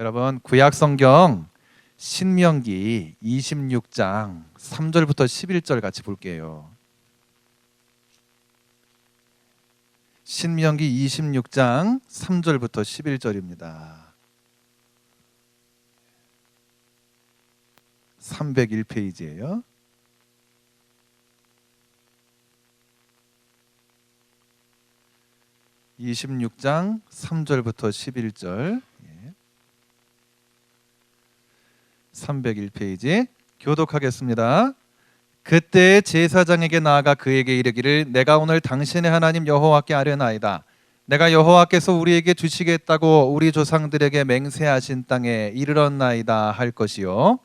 여러분 구약 성경 신명기 26장 3절부터 11절 같이 볼게요. 신명기 26장 3절부터 11절입니다. 301페이지예요. (26장) 3절부터 11절 301페이지 교독하겠습니다. 그때 제사장에게 나아가 그에게 이르기를 내가 오늘 당신의 하나님 여호와께 아뢰나이다. 내가 여호와께서 우리에게 주시겠다고 우리 조상들에게 맹세하신 땅에 이르렀나이다 할 것이요.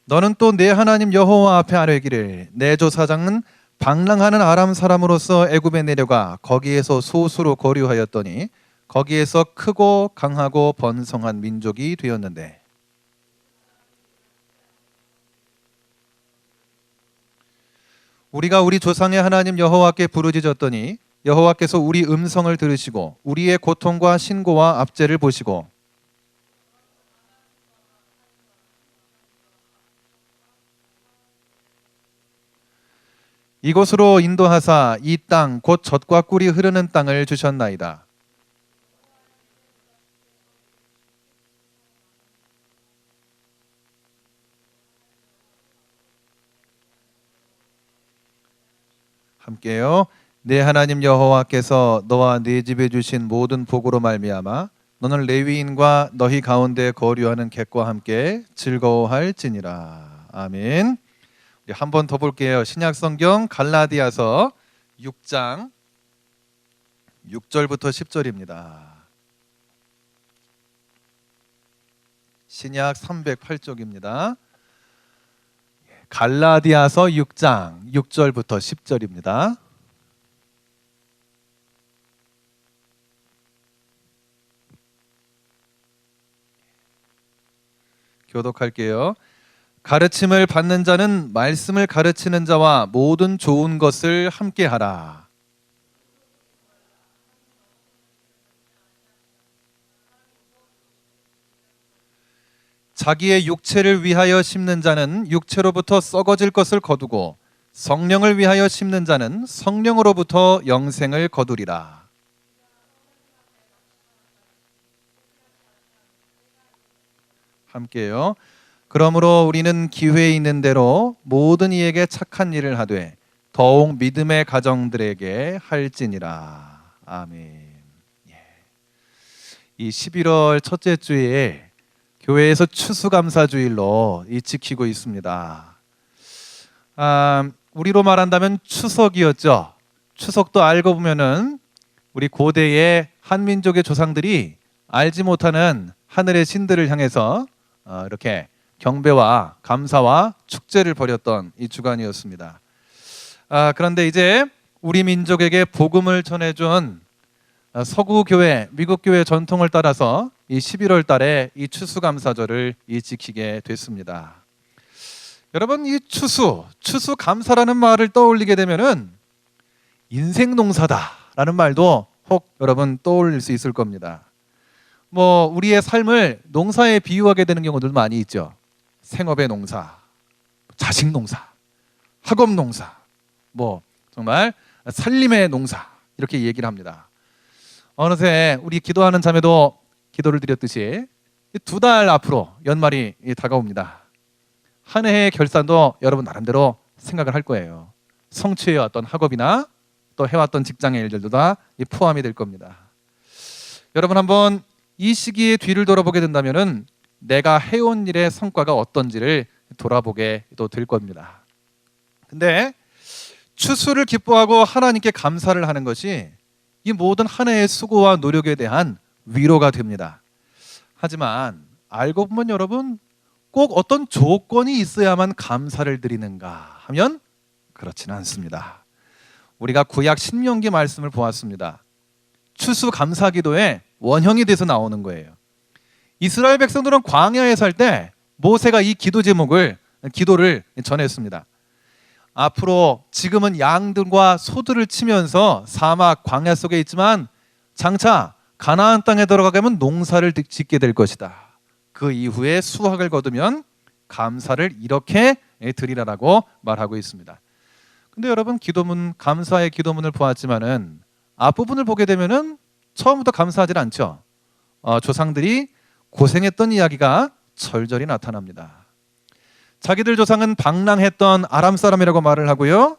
너는 또 내 하나님 여호와 앞에 아뢰기를 내 조사장은 방랑하는 아람 사람으로서 애굽에 내려가 거기에서 소수로 거류하였더니 거기에서 크고 강하고 번성한 민족이 되었는데 우리가 우리 조상의 하나님 여호와께 부르짖었더니 여호와께서 우리 음성을 들으시고 우리의 고통과 신고와 압제를 보시고 이곳으로 인도하사 이 땅 곧 젖과 꿀이 흐르는 땅을 주셨나이다. 함께요. 내 하나님 여호와께서 너와 네 집에 주신 모든 복으로 말미암아 너는 레위인과 너희 가운데 거류하는 객과 함께 즐거워할지니라. 아멘. 한 번 더 볼게요. 신약성경 갈라디아서 6장 6절부터 10절입니다. 신약 308쪽입니다. 갈라디아서 6장 6절부터 10절입니다. 교독할게요. 가르침을 받는 자는 말씀을 가르치는 자와 모든 좋은 것을 함께 하라. 자기의 육체를 위하여 심는 자는 육체로부터 썩어질 것을 거두고 성령을 위하여 심는 자는 성령으로부터 영생을 거두리라. 함께요. 그러므로 우리는 기회 있는 대로 모든 이에게 착한 일을 하되 더욱 믿음의 가정들에게 할지니라. 아멘. 이 11월 첫째 주에 교회에서 추수감사주일로 지키고 있습니다. 우리로 말한다면 추석이었죠. 추석도 알고 보면은 우리 고대의 한민족의 조상들이 알지 못하는 하늘의 신들을 향해서 이렇게 경배와 감사와 축제를 벌였던 이 주간이었습니다. 그런데 이제 우리 민족에게 복음을 전해준 서구 교회, 미국 교회 전통을 따라서 이 11월 달에 이 추수감사절을 지키게 됐습니다. 여러분, 이 추수감사라는 말을 떠올리게 되면은 인생농사다라는 말도 혹 여러분 떠올릴 수 있을 겁니다. 우리의 삶을 농사에 비유하게 되는 경우들 많이 있죠. 생업의 농사, 자식 농사, 학업 농사, 정말 살림의 농사 이렇게 얘기를 합니다. 어느새 우리 기도하는 자매도 기도를 드렸듯이 2달 앞으로 연말이 다가옵니다. 한 해의 결산도 여러분 나름대로 생각을 할 거예요. 성취해왔던 학업이나 또 해왔던 직장의 일들도 다 포함이 될 겁니다. 여러분 한번 이 시기에 뒤를 돌아보게 된다면은 내가 해온 일의 성과가 어떤지를 돌아보게 또 될 겁니다. 근데 추수를 기뻐하고 하나님께 감사를 하는 것이 이 모든 한 해의 수고와 노력에 대한 위로가 됩니다. 하지만 알고 보면 여러분 꼭 어떤 조건이 있어야만 감사를 드리는가 하면 그렇지는 않습니다. 우리가 구약 신명기 말씀을 보았습니다. 추수감사기도의 원형이 돼서 나오는 거예요. 이스라엘 백성들은 광야에 살 때 모세가 이 기도를 전했습니다. 앞으로 지금은 양들과 소들을 치면서 사막 광야 속에 있지만 장차 가나안 땅에 들어가게 하면 농사를 짓게 될 것이다. 그 이후에 수확을 거두면 감사를 이렇게 드리라라고 말하고 있습니다. 근데 여러분 기도문, 감사의 기도문을 보았지만은 앞부분을 보게 되면은 처음부터 감사하지 않죠. 조상들이 고생했던 이야기가 절절히 나타납니다. 자기들 조상은 방랑했던 아람 사람이라고 말을 하고요,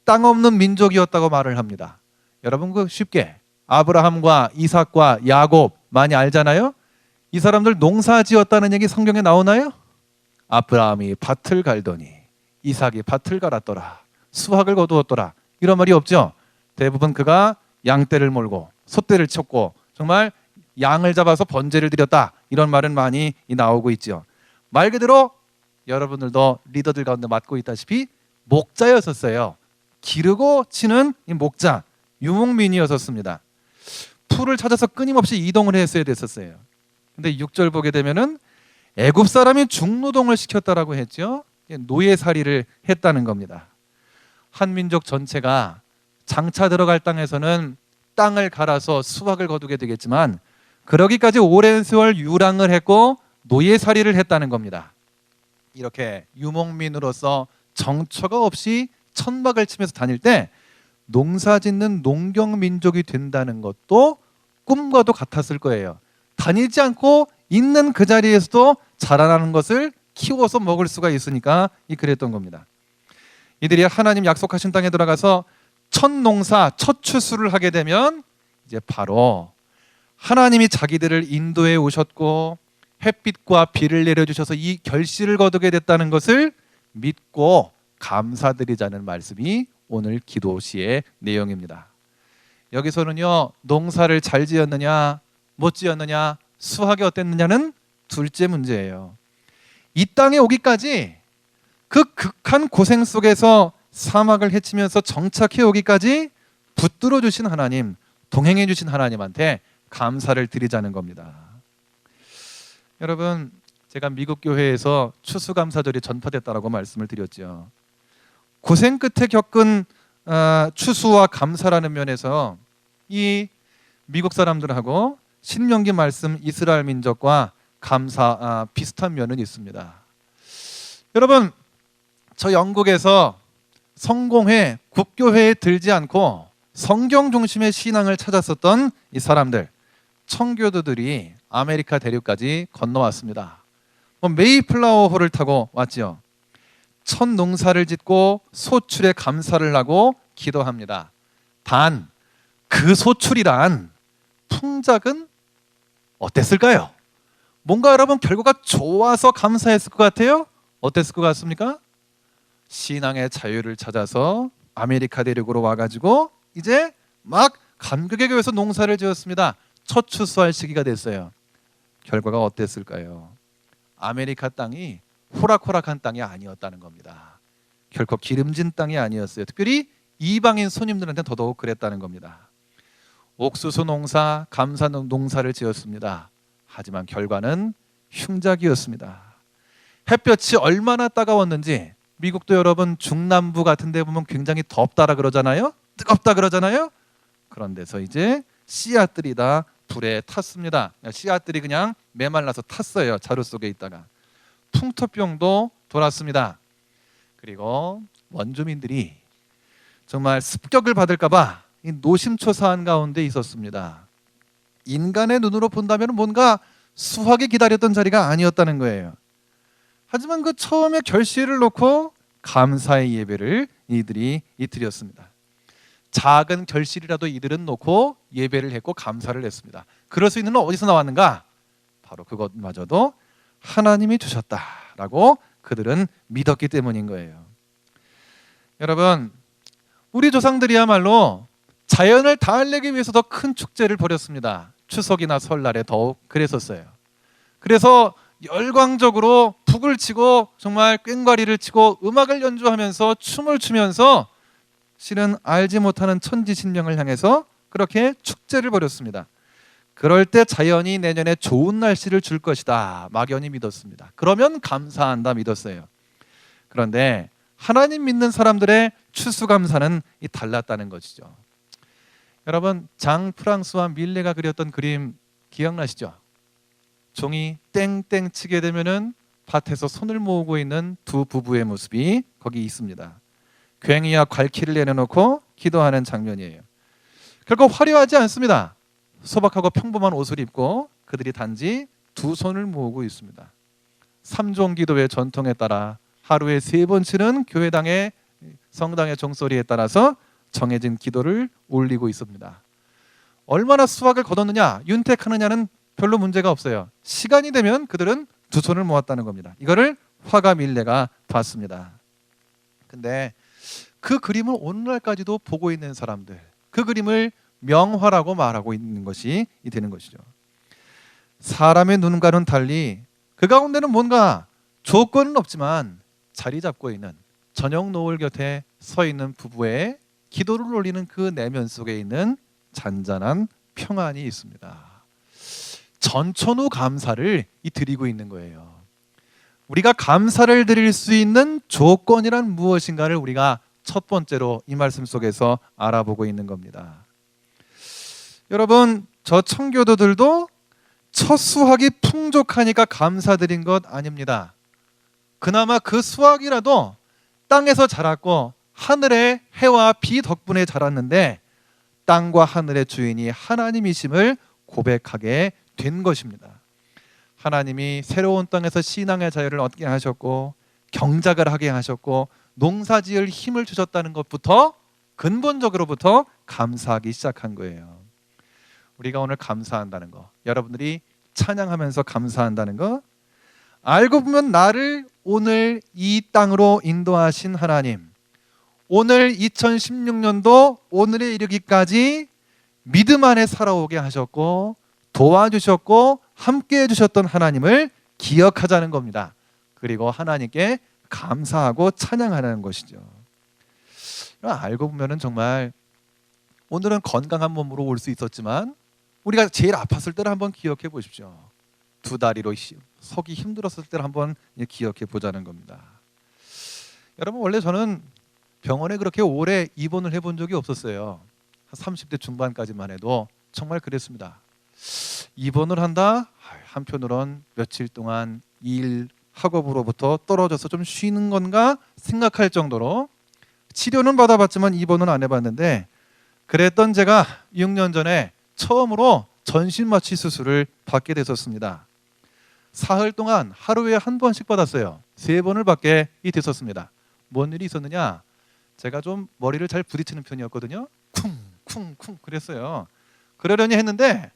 땅 없는 민족이었다고 말을 합니다. 여러분 그 쉽게 아브라함과 이삭과 야곱 많이 알잖아요. 이 사람들 농사 지었다는 얘기 성경에 나오나요? 아브라함이 밭을 갈더니 이삭이 밭을 갈았더라, 수확을 거두었더라, 이런 말이 없죠. 대부분 그가 양떼를 몰고 소떼를 쳤고 정말 양을 잡아서 번제를 드렸다, 이런 말은 많이 나오고 있죠. 말 그대로 여러분들도 리더들 가운데 맡고 있다시피 목자였었어요. 기르고 치는 이 목자, 유목민이었었습니다. 풀을 찾아서 끊임없이 이동을 했어야 됐었어요. 근데 6절 보게 되면은 애굽 사람이 중노동을 시켰다라고 했죠. 노예살이를 했다는 겁니다. 한 민족 전체가 장차 들어갈 땅에서는 땅을 갈아서 수확을 거두게 되겠지만 그러기까지 오랜 세월 유랑을 했고 노예살이를 했다는 겁니다. 이렇게 유목민으로서 정처가 없이 천막을 치면서 다닐 때 농사짓는 농경민족이 된다는 것도 꿈과도 같았을 거예요. 다니지 않고 있는 그 자리에서도 자라나는 것을 키워서 먹을 수가 있으니까 그랬던 겁니다. 이들이 하나님 약속하신 땅에 들어가서 첫 농사, 첫 추수를 하게 되면 이제 바로 하나님이 자기들을 인도해 오셨고 햇빛과 비를 내려주셔서 이 결실을 거두게 됐다는 것을 믿고 감사드리자는 말씀이 오늘 기도 시의 내용입니다. 여기서는요, 농사를 잘 지었느냐 못 지었느냐, 수확이 어땠느냐는 둘째 문제예요. 이 땅에 오기까지 그 극한 고생 속에서 사막을 헤치면서 정착해 오기까지 붙들어 주신 하나님, 동행해 주신 하나님한테 감사를 드리자는 겁니다. 여러분, 제가 미국 교회에서 추수감사절이 전파됐다라고 말씀을 드렸죠. 고생 끝에 겪은 추수와 감사라는 면에서 이 미국 사람들하고 신명기 말씀 이스라엘 민족과 감사 비슷한 면은 있습니다. 여러분, 저 영국에서 성공회, 국교회에 들지 않고 성경 중심의 신앙을 찾았었던 이 사람들, 청교도들이 아메리카 대륙까지 건너왔습니다. 메이플라워호를 타고 왔죠. 첫 농사를 짓고 소출에 감사를 하고 기도합니다. 단 그 소출이란 풍작은 어땠을까요? 뭔가 여러분 결과가 좋아서 감사했을 것 같아요? 어땠을 것 같습니까? 신앙의 자유를 찾아서 아메리카 대륙으로 와가지고 이제 막 감격의 교회에서 농사를 지었습니다. 첫 추수할 시기가 됐어요. 결과가 어땠을까요? 아메리카 땅이 호락호락한 땅이 아니었다는 겁니다. 결코 기름진 땅이 아니었어요. 특별히 이방인 손님들한테 더더욱 그랬다는 겁니다. 옥수수 농사, 감사 농사를 지었습니다. 하지만 결과는 흉작이었습니다. 햇볕이 얼마나 따가웠는지, 미국도 여러분 중남부 같은 데 보면 굉장히 덥다라 그러잖아요. 뜨겁다 그러잖아요. 그런 데서 이제 씨앗들이 다 불에 탔습니다. 씨앗들이 그냥 메말라서 탔어요. 자루 속에 있다가. 풍토병도 돌았습니다. 그리고 원주민들이 정말 습격을 받을까 봐 노심초사한 가운데 있었습니다. 인간의 눈으로 본다면 뭔가 수확이 기다렸던 자리가 아니었다는 거예요. 하지만 그 처음에 결실을 놓고 감사의 예배를 이들이 드렸습니다. 작은 결실이라도 이들은 놓고 예배를 했고 감사를 했습니다. 그럴 수 있는 건 어디서 나왔는가? 바로 그것마저도 하나님이 주셨다라고 그들은 믿었기 때문인 거예요. 여러분, 우리 조상들이야말로 자연을 달래기 위해서 더 큰 축제를 벌였습니다. 추석이나 설날에 더욱 그랬었어요. 그래서 열광적으로 북을 치고 정말 꽹과리를 치고 음악을 연주하면서 춤을 추면서 실은 알지 못하는 천지신명을 향해서 그렇게 축제를 벌였습니다. 그럴 때 자연이 내년에 좋은 날씨를 줄 것이다 막연히 믿었습니다. 그러면 감사한다 믿었어요. 그런데 하나님 믿는 사람들의 추수감사는 달랐다는 것이죠. 여러분, 장 프랑스와 밀레가 그렸던 그림 기억나시죠? 종이 땡땡 치게 되면은 밭에서 손을 모으고 있는 두 부부의 모습이 거기 있습니다. 괭이와 괄키를 내려놓고 기도하는 장면이에요. 결코 화려하지 않습니다. 소박하고 평범한 옷을 입고 그들이 단지 두 손을 모으고 있습니다. 삼종 기도의 전통에 따라 하루에 3번 치는 교회당의 성당의 종소리에 따라서 정해진 기도를 올리고 있습니다. 얼마나 수확을 거뒀느냐, 윤택하느냐는 별로 문제가 없어요. 시간이 되면 그들은 두 손을 모았다는 겁니다. 이거를 화가 밀레가 봤습니다. 근데 그 그림을 오늘날까지도 보고 있는 사람들, 그 그림을 명화라고 말하고 있는 것이 되는 것이죠. 사람의 눈과는 달리 그 가운데는 뭔가 조건은 없지만 자리 잡고 있는 저녁 노을 곁에 서 있는 부부의 기도를 올리는 그 내면 속에 있는 잔잔한 평안이 있습니다. 전천후 감사를 드리고 있는 거예요. 우리가 감사를 드릴 수 있는 조건이란 무엇인가를 우리가 첫 번째로 이 말씀 속에서 알아보고 있는 겁니다. 여러분, 저 청교도들도 첫 수확이 풍족하니까 감사드린 것 아닙니다. 그나마 그 수확이라도 땅에서 자랐고 하늘의 해와 비 덕분에 자랐는데 땅과 하늘의 주인이 하나님이심을 고백하게 된 것입니다. 하나님이 새로운 땅에서 신앙의 자유를 얻게 하셨고 경작을 하게 하셨고 농사지을 힘을 주셨다는 것부터 근본적으로부터 감사하기 시작한 거예요. 우리가 오늘 감사한다는 거, 여러분들이 찬양하면서 감사한다는 거, 알고 보면 나를 오늘 이 땅으로 인도하신 하나님, 오늘 2016년도 오늘에 이르기까지 믿음 안에 살아오게 하셨고 도와주셨고 함께 해주셨던 하나님을 기억하자는 겁니다. 그리고 하나님께 감사하고 찬양하는 것이죠. 알고 보면 정말 오늘은 건강한 몸으로 올 수 있었지만 우리가 제일 아팠을 때를 한번 기억해 보십시오. 두 다리로 서기 힘들었을 때를 한번 기억해 보자는 겁니다. 여러분, 원래 저는 병원에 그렇게 오래 입원을 해본 적이 없었어요. 한 30대 중반까지만 해도 정말 그랬습니다. 입원을 한다? 한편으론 며칠 동안 일 학업으로부터 떨어져서 좀 쉬는 건가 생각할 정도로 치료는 받아봤지만 입원은 안 해봤는데, 그랬던 제가 6년 전에 처음으로 전신마취 수술을 받게 됐었습니다. 사흘 동안 하루에 한 번씩 받았어요. 3번을 받게 됐었습니다. 뭔 일이 있었느냐? 제가 좀 머리를 잘 부딪히는 편이었거든요. 쿵쿵쿵 그랬어요. 그러려니 했는데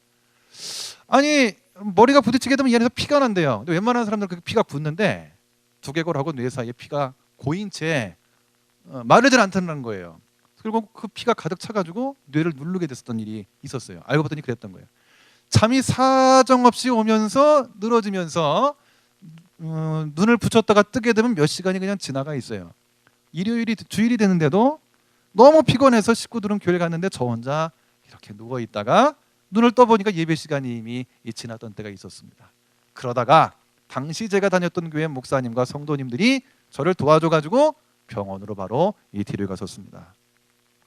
아니 머리가 부딪히게 되면 이 안에서 피가 난대요. 근데 웬만한 사람들은 그 피가 굳는데 두개골하고 뇌 사이에 피가 고인 채 마르질 않다는 거예요. 그리고 그 피가 가득 차가지고 뇌를 누르게 됐었던 일이 있었어요. 알고 봤더니 그랬던 거예요. 잠이 사정없이 오면서 늘어지면서 눈을 붙였다가 뜨게 되면 몇 시간이 그냥 지나가 있어요. 일요일이 주일이 되는데도 너무 피곤해서 식구들은 교회 갔는데 저 혼자 이렇게 누워 있다가 눈을 떠보니까 예배 시간이 이미 지났던 때가 있었습니다. 그러다가 당시 제가 다녔던 교회 목사님과 성도님들이 저를 도와줘가지고 병원으로 바로 데려갔었습니다.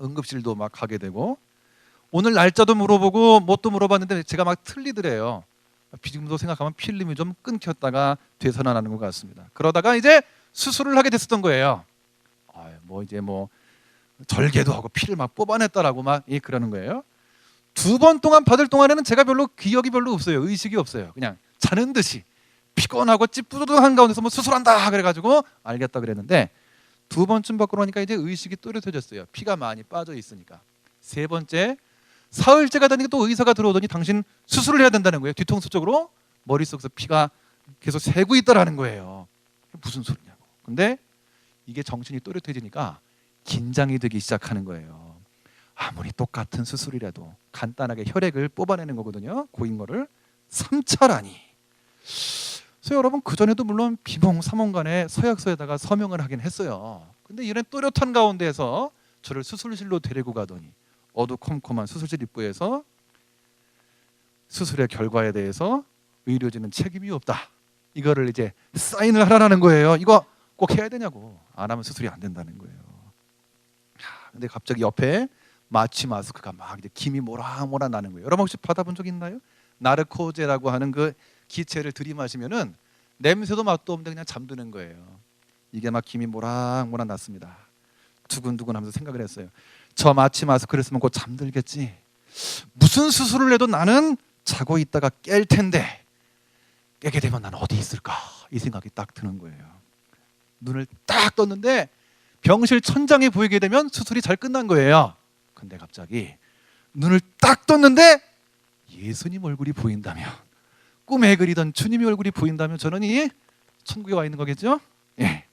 응급실도 막 가게 되고 오늘 날짜도 물어보고 뭣도 물어봤는데 제가 막 틀리더래요. 지금도 생각하면 필름이 좀 끊겼다가 되살아나는 것 같습니다. 그러다가 이제 수술을 하게 됐었던 거예요. 이제 절개도 하고 피를 막 뽑아냈다라고 막 그러는 거예요. 2번 동안 받을 동안에는 제가 별로 기억이 별로 없어요. 의식이 없어요. 그냥 자는 듯이 피곤하고 찌뿌두두한 가운데서 수술한다 그래가지고 알겠다 그랬는데 2번쯤 받고 나니까 이제 의식이 또렷해졌어요. 피가 많이 빠져 있으니까. 3번째 사흘째가 되니까 또 의사가 들어오더니 당신 수술을 해야 된다는 거예요. 뒤통수 쪽으로 머릿속에서 피가 계속 새고 있다라는 거예요. 무슨 소리냐고. 근데 이게 정신이 또렷해지니까 긴장이 되기 시작하는 거예요. 아무리 똑같은 수술이라도 간단하게 혈액을 뽑아내는 거거든요. 고인 거를 3차라니. 그래서 여러분 그전에도 물론 비몽사몽간에 서약서에다가 서명을 하긴 했어요. 근데 이런 또렷한 가운데에서 저를 수술실로 데리고 가더니 어두컴컴한 수술실 입구에서 수술의 결과에 대해서 의료진은 책임이 없다. 이거를 이제 사인을 하라는 거예요. 이거 꼭 해야 되냐고. 안 하면 수술이 안 된다는 거예요. 근데 갑자기 옆에 마취 마스크가 막 이제 김이 모락모락 나는 거예요. 여러분 혹시 받아본 적 있나요? 나르코제라고 하는 그 기체를 들이마시면은 냄새도 맛도 없는데 그냥 잠드는 거예요. 이게 막 김이 모락모락 났습니다. 두근두근 하면서 생각을 했어요. 저 마취 마스크를 쓰면 곧 잠들겠지. 무슨 수술을 해도 나는 자고 있다가 깰 텐데 깨게 되면 나는 어디 있을까? 이 생각이 딱 드는 거예요. 눈을 딱 떴는데 병실 천장이 보이게 되면 수술이 잘 끝난 거예요. 근데 갑자기 눈을 딱 떴는데 예수님 얼굴이 보인다면, 꿈에 그리던 주님의 얼굴이 보인다면 저는 이 천국에 와 있는 거겠죠? 예.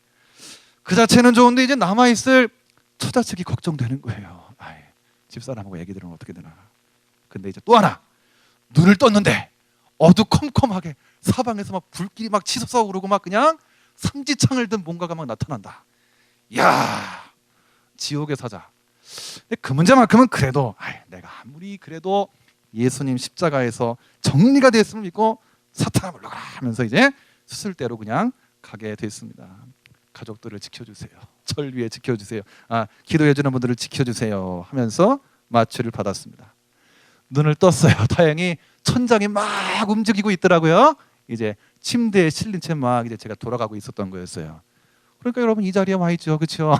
그 자체는 좋은데 이제 남아있을 처자측이 걱정되는 거예요. 집사람하고 얘기 들으면 어떻게 되나. 근데 이제 또 하나, 눈을 떴는데 어두컴컴하게 사방에서 막 불길이 막 치솟아 오르고 막 그냥 삼지창을 든 뭔가가 막 나타난다. 야, 지옥의 사자. 근데 그 문제만큼은 그래도 내가 아무리 그래도 예수님 십자가에서 정리가 됐음을 믿고 사탄아 물러가 하면서 이제 수술대로 그냥 가게 됐습니다. 가족들을 지켜주세요. 절 위해 지켜주세요. 기도해주는 분들을 지켜주세요 하면서 마취를 받았습니다. 눈을 떴어요. 다행히 천장이 막 움직이고 있더라고요. 이제 침대에 실린 채 막 이제 제가 돌아가고 있었던 거였어요. 그러니까 여러분 이 자리에 와 있죠, 그렇죠?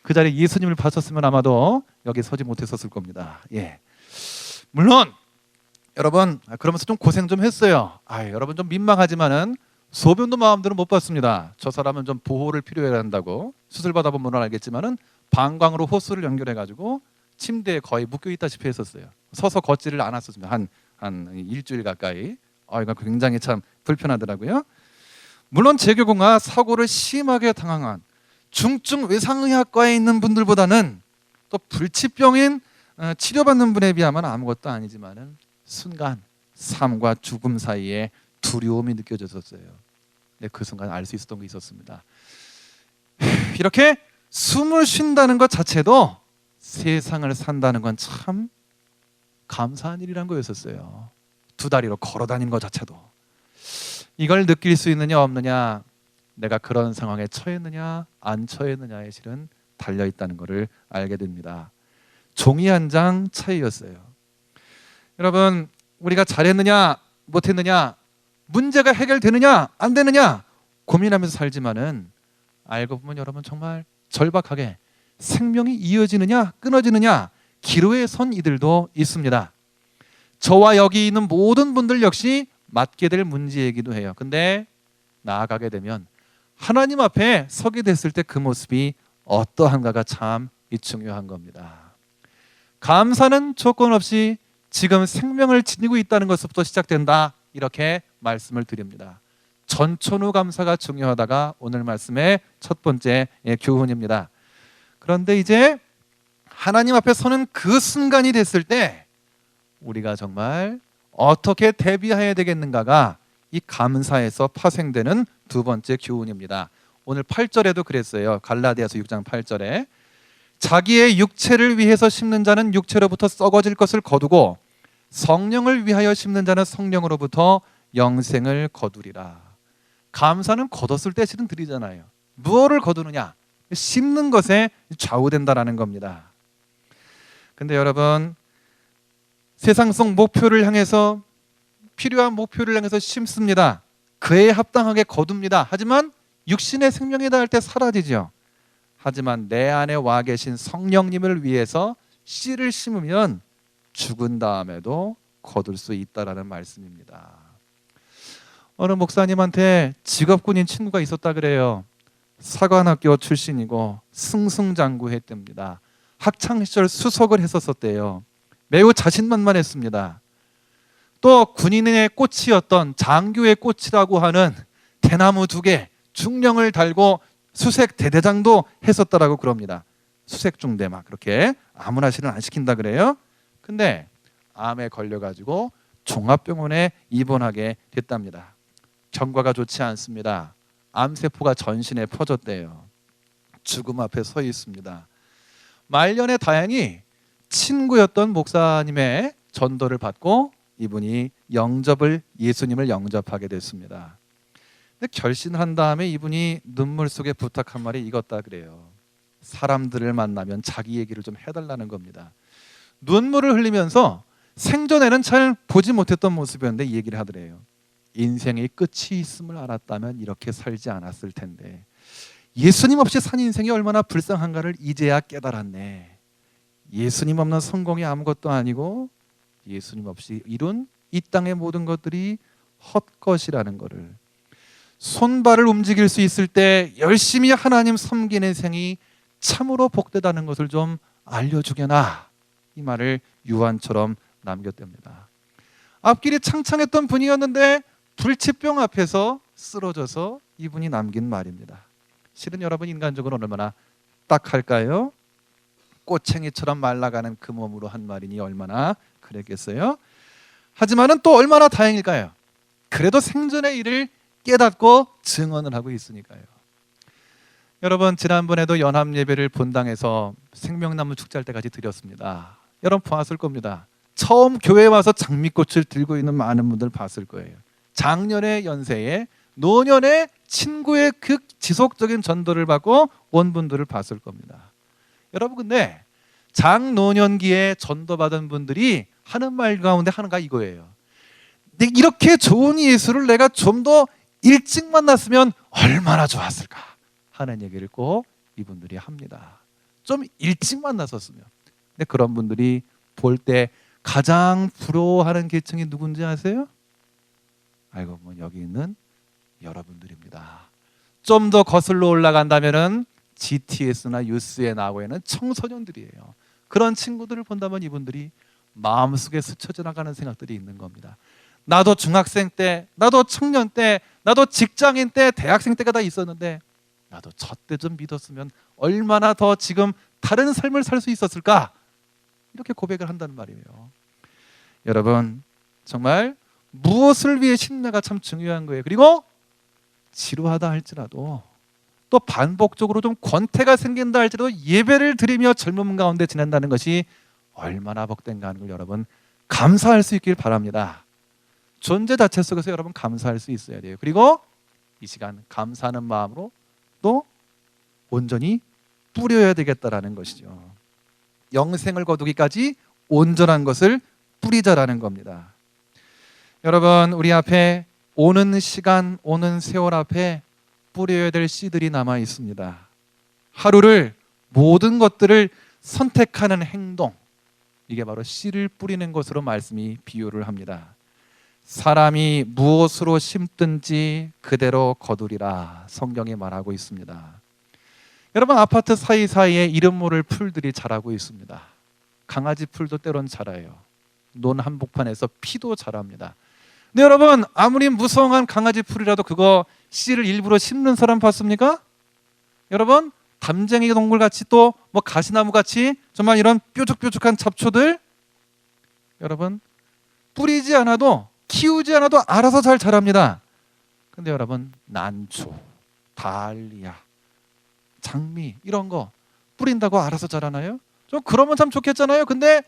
그 자리에 예수님을 봤었으면 아마도 여기 서지 못했었을 겁니다. 예. 물론 여러분 그러면서 좀 고생 좀 했어요. 여러분 좀 민망하지만은 소변도 마음대로 못 봤습니다. 저 사람은 좀 보호를 필요해야 한다고 수술 받아보면 알겠지만은 방광으로 호스를 연결해가지고 침대에 거의 묶여 있다시피 했었어요. 서서 걷지를 않았었습니다. 한 일주일 가까이. 이거 굉장히 참 불편하더라고요. 물론 재교공과 사고를 심하게 당한 중증 외상의학과에 있는 분들보다는 또 불치병인 치료받는 분에 비하면 아무것도 아니지만은 순간 삶과 죽음 사이에 두려움이 느껴졌었어요. 근데 그 순간 알 수 있었던 게 있었습니다. 이렇게 숨을 쉰다는 것 자체도 세상을 산다는 건 참 감사한 일이란 거였었어요. 두 다리로 걸어 다니는 것 자체도. 이걸 느낄 수 있느냐 없느냐, 내가 그런 상황에 처했느냐 안 처했느냐에 실은 달려 있다는 것을 알게 됩니다. 종이 한 장 차이였어요. 여러분 우리가 잘했느냐 못했느냐, 문제가 해결되느냐 안 되느냐 고민하면서 살지만은 알고 보면 여러분 정말 절박하게 생명이 이어지느냐 끊어지느냐 기로에 선 이들도 있습니다. 저와 여기 있는 모든 분들 역시 맞게 될 문제이기도 해요. 근데 나아가게 되면 하나님 앞에 서게 됐을 때 그 모습이 어떠한가가 참 중요한 겁니다. 감사는 조건 없이 지금 생명을 지니고 있다는 것부터 시작된다, 이렇게 말씀을 드립니다. 전천후 감사가 중요하다가 오늘 말씀의 첫 번째 교훈입니다. 그런데 이제 하나님 앞에 서는 그 순간이 됐을 때 우리가 정말 어떻게 대비해야 되겠는가가 이 감사에서 파생되는 두 번째 교훈입니다. 오늘 8절에도 그랬어요. 갈라디아서 6장 8절에 자기의 육체를 위해서 심는 자는 육체로부터 썩어질 것을 거두고 성령을 위하여 심는 자는 성령으로부터 영생을 거두리라. 감사는 거뒀을 때 실은 드리잖아요. 무엇을 거두느냐? 심는 것에 좌우된다라는 겁니다. 근데 여러분 세상 속 목표를 향해서, 필요한 목표를 향해서 심습니다. 그에 합당하게 거둡니다. 하지만 육신의 생명이 닿을 때 사라지죠. 하지만 내 안에 와 계신 성령님을 위해서 씨를 심으면 죽은 다음에도 거둘 수 있다라는 말씀입니다. 어느 목사님한테 직업군인 친구가 있었다 그래요. 사관학교 출신이고 승승장구했답니다. 학창시절 수석을 했었대요. 매우 자신만만했습니다. 또 군인의 꽃이었던 장교의 꽃이라고 하는 대나무 2개 중령을 달고 수색 대대장도 했었다라고 그럽니다. 수색 중대 막 그렇게 아무나 실은 안 시킨다 그래요. 근데 암에 걸려가지고 종합병원에 입원하게 됐답니다. 경과가 좋지 않습니다. 암세포가 전신에 퍼졌대요. 죽음 앞에 서 있습니다. 말년에 다행히 친구였던 목사님의 전도를 받고 이분이 예수님을 영접하게 됐습니다. 근데 결심을 한 다음에 이분이 눈물 속에 부탁한 말이 이것다 그래요. 사람들을 만나면 자기 얘기를 좀 해달라는 겁니다. 눈물을 흘리면서 생전에는 잘 보지 못했던 모습이었는데 이 얘기를 하더래요. 인생의 끝이 있음을 알았다면 이렇게 살지 않았을 텐데 예수님 없이 산 인생이 얼마나 불쌍한가를 이제야 깨달았네. 예수님 없는 성공이 아무것도 아니고 예수님 없이 이룬 이 땅의 모든 것들이 헛것이라는 것을, 손발을 움직일 수 있을 때 열심히 하나님 섬기는 인생이 참으로 복되다는 것을 좀 알려주게나, 이 말을 유언처럼 남겼답니다. 앞길이 창창했던 분이었는데 불치병 앞에서 쓰러져서 이분이 남긴 말입니다. 실은 여러분, 인간적으로 얼마나 딱할까요? 꼬챙이처럼 말라가는 그 몸으로 한 말이니 얼마나 그랬겠어요? 하지만은 또 얼마나 다행일까요? 그래도 생전의 일을 깨닫고 증언을 하고 있으니까요. 여러분, 지난번에도 연합예배를 본당에서 생명나무 축제할 때까지 드렸습니다. 여러분 봤을 겁니다. 처음 교회에 와서 장미꽃을 들고 있는 많은 분들 봤을 거예요. 작년의 연세에 노년의 친구의 그 지속적인 전도를 받고 온 분들을 봤을 겁니다. 여러분, 근데 장노년기에 전도받은 분들이 하는 말 가운데 하나가 이거예요. 이렇게 좋은 예수를 내가 좀 더 일찍 만났으면 얼마나 좋았을까 하는 얘기를 꼭 이분들이 합니다. 좀 일찍 만났었으면. 근데 그런 분들이 볼 때 가장 부러워하는 계층이 누군지 아세요? 알고 보면 여기 있는 여러분들입니다. 좀 더 거슬러 올라간다면은 GTS나 뉴스에 나오고 있는 청소년들이에요. 그런 친구들을 본다면 이분들이 마음속에 스쳐 지나가는 생각들이 있는 겁니다. 나도 중학생 때, 나도 청년 때, 나도 직장인 때, 대학생 때가 다 있었는데 나도 저 때 좀 믿었으면 얼마나 더 지금 다른 삶을 살 수 있었을까? 이렇게 고백을 한다는 말이에요. 여러분, 정말 무엇을 위해 신뢰가 참 중요한 거예요. 그리고 지루하다 할지라도, 또 반복적으로 좀 권태가 생긴다 할지라도 예배를 드리며 젊음 가운데 지낸다는 것이 얼마나 복된가 하는 걸 여러분 감사할 수 있길 바랍니다. 존재 자체 속에서 여러분 감사할 수 있어야 돼요. 그리고 이 시간 감사하는 마음으로 또 온전히 뿌려야 되겠다라는 것이죠. 영생을 거두기까지 온전한 것을 뿌리자라는 겁니다. 여러분, 우리 앞에 오는 시간, 오는 세월 앞에 뿌려야 될 씨들이 남아 있습니다. 하루를, 모든 것들을 선택하는 행동, 이게 바로 씨를 뿌리는 것으로 말씀이 비유를 합니다. 사람이 무엇으로 심든지 그대로 거두리라, 성경이 말하고 있습니다. 여러분, 아파트 사이사이에 이름 모를 풀들이 자라고 있습니다. 강아지 풀도 때론 자라요. 논 한복판에서 피도 자랍니다. 근데 여러분, 아무리 무성한 강아지 풀이라도 그거 씨를 일부러 심는 사람 봤습니까? 여러분, 담쟁이 동물같이 또 뭐 가시나무같이 정말 이런 뾰족뾰족한 잡초들, 여러분 뿌리지 않아도, 키우지 않아도 알아서 잘 자랍니다. 근데 여러분, 난초, 달리아, 장미 이런 거 뿌린다고 알아서 자라나요? 좀 그러면 참 좋겠잖아요. 근데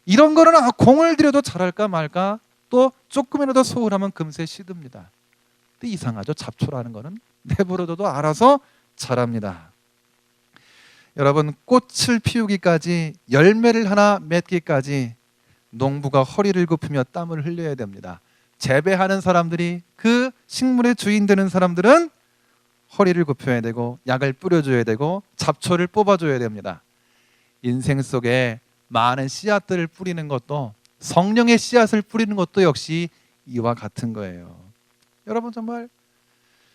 이런 거는 공을 들여도 자랄까 말까, 또 조금이라도 소홀하면 금세 시듭니다. 근데 이상하죠. 잡초라는 거는 내버려둬도 알아서 자랍니다. 여러분, 꽃을 피우기까지, 열매를 하나 맺기까지 농부가 허리를 굽히며 땀을 흘려야 됩니다. 재배하는 사람들이, 그 식물의 주인 되는 사람들은 허리를 굽혀야 되고 약을 뿌려줘야 되고 잡초를 뽑아줘야 됩니다. 인생 속에 많은 씨앗들을 뿌리는 것도, 성령의 씨앗을 뿌리는 것도 역시 이와 같은 거예요. 여러분, 정말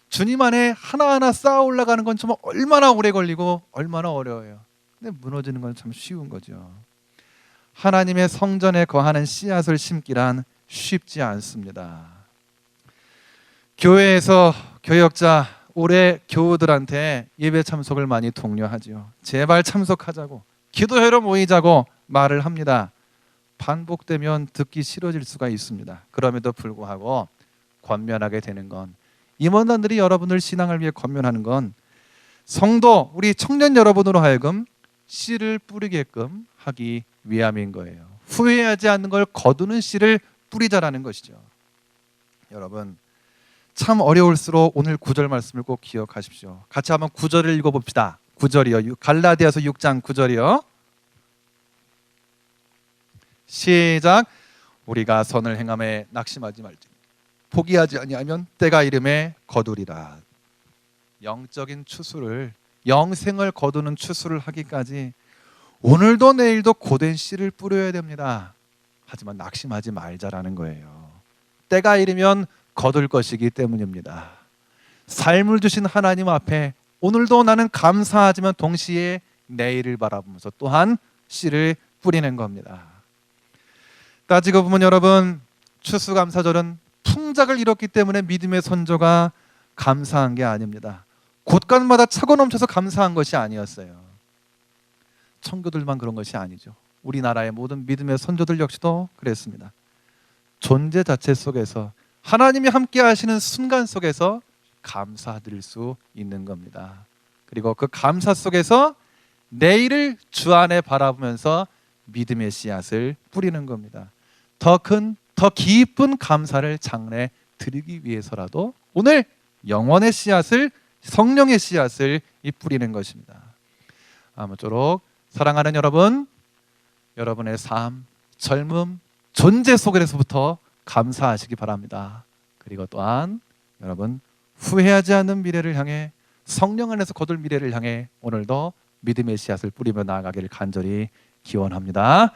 주님 안에 하나하나 쌓아 올라가는 건 정말 얼마나 오래 걸리고 얼마나 어려워요. 근데 무너지는 건 참 쉬운 거죠. 하나님의 성전에 거하는 씨앗을 심기란 쉽지 않습니다. 교회에서 교역자, 올해 교우들한테 예배 참석을 많이 독려하죠. 제발 참석하자고, 기도회로 모이자고 말을 합니다. 반복되면 듣기 싫어질 수가 있습니다. 그럼에도 불구하고 권면하게 되는 건, 임원단들이 여러분을 신앙을 위해 권면하는 건 성도, 우리 청년 여러분으로 하여금 씨를 뿌리게끔 하기 위함인 거예요. 후회하지 않는 걸 거두는 씨를 뿌리자라는 것이죠. 여러분, 참 어려울수록 오늘 9절 말씀을 꼭 기억하십시오. 같이 한번 9절을 읽어봅시다. 9절이요. 갈라디아서 6장 9절이요. 시작. 우리가 선을 행함에 낙심하지 말지 포기하지 아니하면 때가 이름에 거두리라. 영적인 추수를, 영생을 거두는 추수를 하기까지 오늘도 내일도 고된 씨를 뿌려야 됩니다. 하지만 낙심하지 말자라는 거예요. 때가 이르면 거둘 것이기 때문입니다. 삶을 주신 하나님 앞에 오늘도 나는 감사하지만 동시에 내일을 바라보면서 또한 씨를 뿌리는 겁니다. 따지고 보면 여러분, 추수감사절은 풍작을 이뤘기 때문에 믿음의 선조가 감사한 게 아닙니다. 곳간마다 차고 넘쳐서 감사한 것이 아니었어요. 청교들만 그런 것이 아니죠. 우리나라의 모든 믿음의 선조들 역시도 그랬습니다. 존재 자체 속에서 하나님이 함께 하시는 순간 속에서 감사드릴 수 있는 겁니다. 그리고 그 감사 속에서 내일을 주 안에 바라보면서 믿음의 씨앗을 뿌리는 겁니다. 더 큰, 더 깊은 감사를 장래 드리기 위해서라도 오늘 영원의 씨앗을, 성령의 씨앗을 뿌리는 것입니다. 아무쪼록 사랑하는 여러분, 여러분의 삶, 젊음, 존재 속에서부터 감사하시기 바랍니다. 그리고 또한 여러분, 후회하지 않는 미래를 향해, 성령 안에서 거둘 미래를 향해 오늘도 믿음의 씨앗을 뿌리며 나아가기를 간절히 기원합니다.